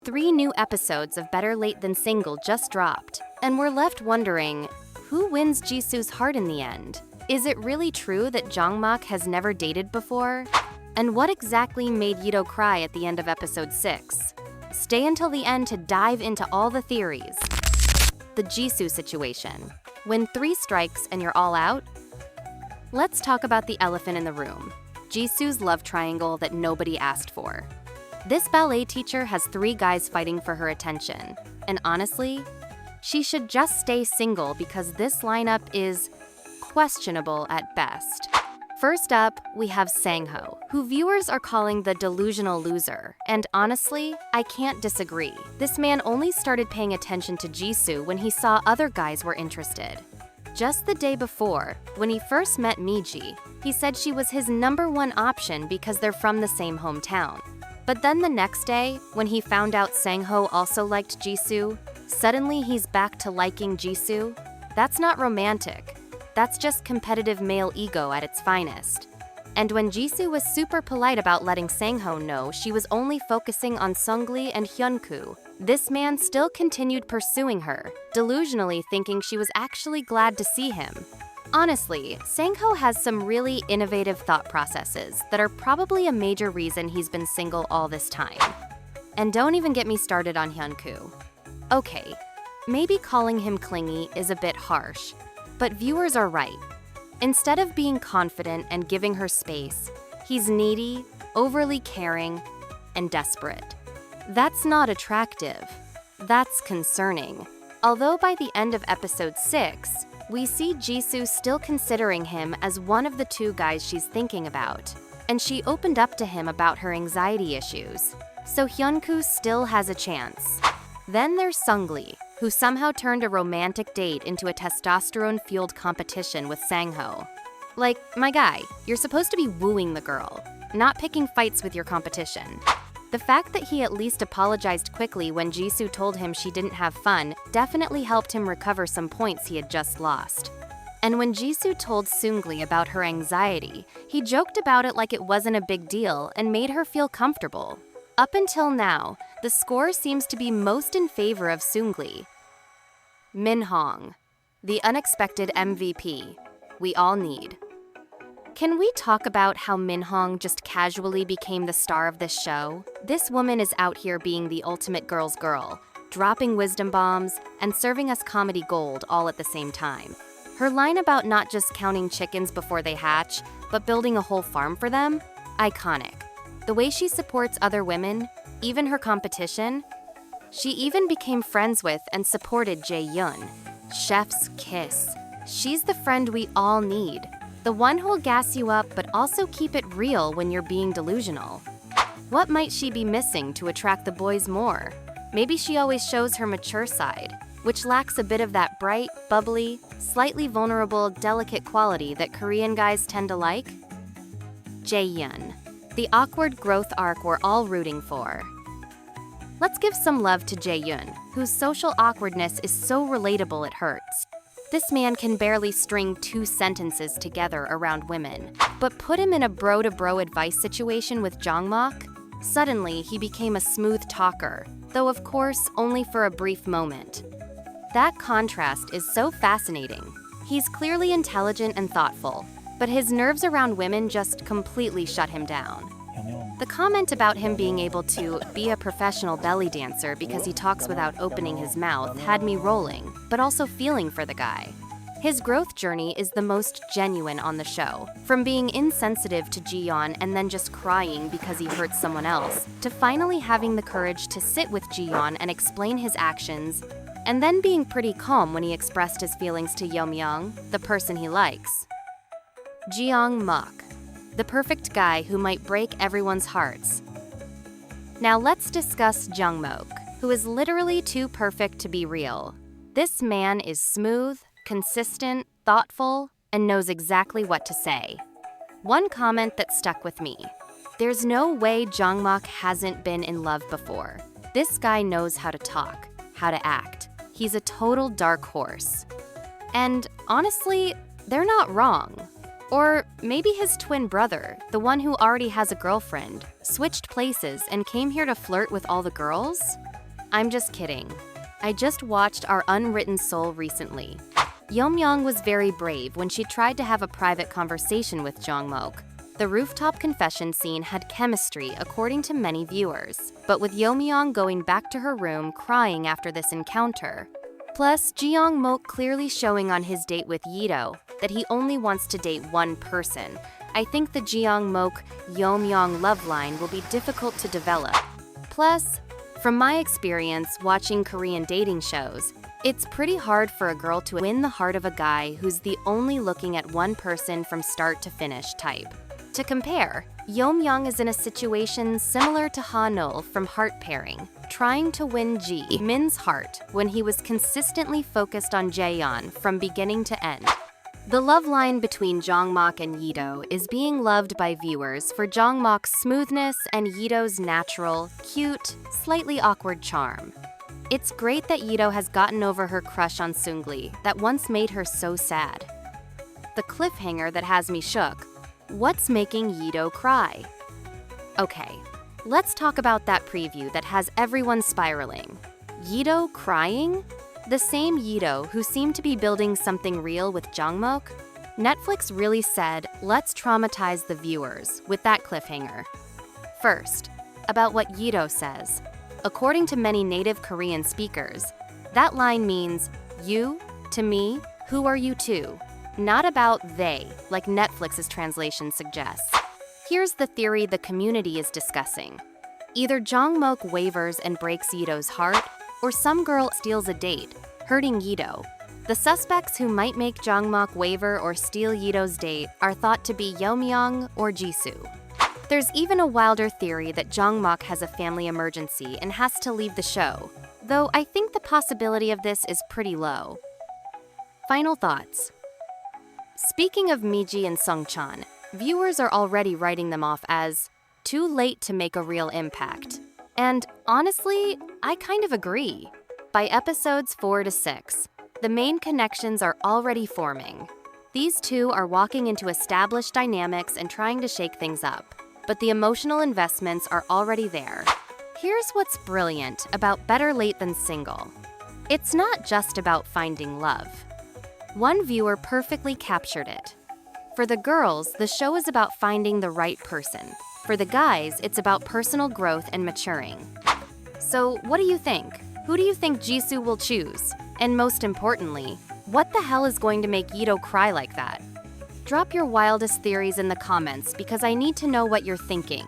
3 new episodes of Better Late Than Single just dropped, and we're left wondering, who wins Jisu's heart in the end? Is it really true that Jeongmok has never dated before? And what exactly made Yido cry at the end of episode 6? Stay until the end to dive into all the theories. The Jisu situation. When 3 strikes and you're all out? Let's talk about the elephant in the room. Jisu's love triangle that nobody asked for. This ballet teacher has 3 guys fighting for her attention. And honestly, she should just stay single because this lineup is questionable at best. First up, we have Sang-ho, who viewers are calling the delusional loser. And honestly, I can't disagree. This man only started paying attention to Jisu when he saw other guys were interested. Just the day before, when he first met Miji, he said she was his #1 option because they're from the same hometown. But then the next day, when he found out Sang-ho also liked Jisu, suddenly he's back to liking Jisu. That's not romantic. That's just competitive male ego at its finest. And when Jisu was super polite about letting Sang-ho know she was only focusing on Seungli and Hyunku, this man still continued pursuing her, delusionally thinking she was actually glad to see him. Honestly, Sang-ho has some really innovative thought processes that are probably a major reason he's been single all this time. And don't even get me started on Hyunku. Okay, maybe calling him clingy is a bit harsh, but viewers are right. Instead of being confident and giving her space, he's needy, overly caring, and desperate. That's not attractive. That's concerning. Although by the end of episode 6, we see Jisu still considering him as one of the 2 guys she's thinking about, and she opened up to him about her anxiety issues, so Hyunku still has a chance. Then there's Seungli, who somehow turned a romantic date into a testosterone-fueled competition with Sang-ho. Like, my guy, you're supposed to be wooing the girl, not picking fights with your competition. The fact that he at least apologized quickly when Jisu told him she didn't have fun definitely helped him recover some points he had just lost. And when Jisu told Seungli about her anxiety, he joked about it like it wasn't a big deal and made her feel comfortable. Up until now, the score seems to be most in favor of Seungli. Min-hong, the unexpected MVP we all need. Can we talk about how Min-hong just casually became the star of this show? This woman is out here being the ultimate girl's girl, dropping wisdom bombs and serving us comedy gold all at the same time. Her line about not just counting chickens before they hatch, but building a whole farm for them? Iconic. The way she supports other women, even her competition. She even became friends with and supported Jae-yoon. Chef's kiss. She's the friend we all need. The one who'll gas you up but also keep it real when you're being delusional. What might she be missing to attract the boys more? Maybe she always shows her mature side, which lacks a bit of that bright, bubbly, slightly vulnerable, delicate quality that Korean guys tend to like? Jae-yoon, the awkward growth arc we're all rooting for. Let's give some love to Jae-yoon, whose social awkwardness is so relatable it hurts. This man can barely string 2 sentences together around women, but put him in a bro-to-bro advice situation with Jeongmok, suddenly he became a smooth talker, though of course only for a brief moment. That contrast is so fascinating. He's clearly intelligent and thoughtful, but his nerves around women just completely shut him down. The comment about him being able to be a professional belly dancer because he talks without opening his mouth had me rolling, but also feeling for the guy. His growth journey is the most genuine on the show, from being insensitive to Jiyeon and then just crying because he hurt someone else, to finally having the courage to sit with Jiyeon and explain his actions, and then being pretty calm when he expressed his feelings to Yeomyong, the person he likes. Jeongmok, the perfect guy who might break everyone's hearts. Now let's discuss Jeongmok, who is literally too perfect to be real. This man is smooth, consistent, thoughtful, and knows exactly what to say. One comment that stuck with me. There's no way Jeongmok hasn't been in love before. This guy knows how to talk, how to act. He's a total dark horse. And honestly, they're not wrong. Or maybe his twin brother, the one who already has a girlfriend, switched places and came here to flirt with all the girls? I'm just kidding. I just watched Our Unwritten Soul recently. Yeomyong was very brave when she tried to have a private conversation with Jeongmok. The rooftop confession scene had chemistry according to many viewers, but with Yeomyong going back to her room crying after this encounter. Plus, Jeongmok clearly showing on his date with Yido that he only wants to date one person. I think the Jeongmok-Yeomyong love line will be difficult to develop. Plus, from my experience watching Korean dating shows, it's pretty hard for a girl to win the heart of a guy who's the only looking at one person from start to finish type. To compare, Yeomyong is in a situation similar to Ha-nul from Heart Pairing, trying to win Ji-min's heart when he was consistently focused on Jaeyeon from beginning to end. The love line between Jeongmok and Yido is being loved by viewers for Jeongmok's smoothness and Yido's natural, cute, slightly awkward charm. It's great that Yido has gotten over her crush on Seungli that once made her so sad. The cliffhanger that has me shook. What's making Yido cry? Okay, let's talk about that preview that has everyone spiraling. Yido crying? The same Yido who seemed to be building something real with Jeongmok? Netflix really said, let's traumatize the viewers with that cliffhanger. First, about what Yido says. According to many native Korean speakers, that line means, you, to me, who are you to? Not about they, like Netflix's translation suggests. Here's the theory the community is discussing. Either Jeongmok wavers and breaks Yido's heart, or some girl steals a date, hurting Yido. The suspects who might make Jeongmok waver or steal Yido's date are thought to be Yeomyong or Jisu. There's even a wilder theory that Jeongmok has a family emergency and has to leave the show, though I think the possibility of this is pretty low. Final thoughts. Speaking of Miji and Sungchan, viewers are already writing them off as too late to make a real impact. And honestly, I kind of agree. By episodes 4 to 6, the main connections are already forming. These two are walking into established dynamics and trying to shake things up, but the emotional investments are already there. Here's what's brilliant about Better Late Than Single. It's not just about finding love. One viewer perfectly captured it. For the girls, the show is about finding the right person. For the guys, it's about personal growth and maturing. So, what do you think? Who do you think Jisu will choose? And most importantly, what the hell is going to make Yido cry like that? Drop your wildest theories in the comments because I need to know what you're thinking.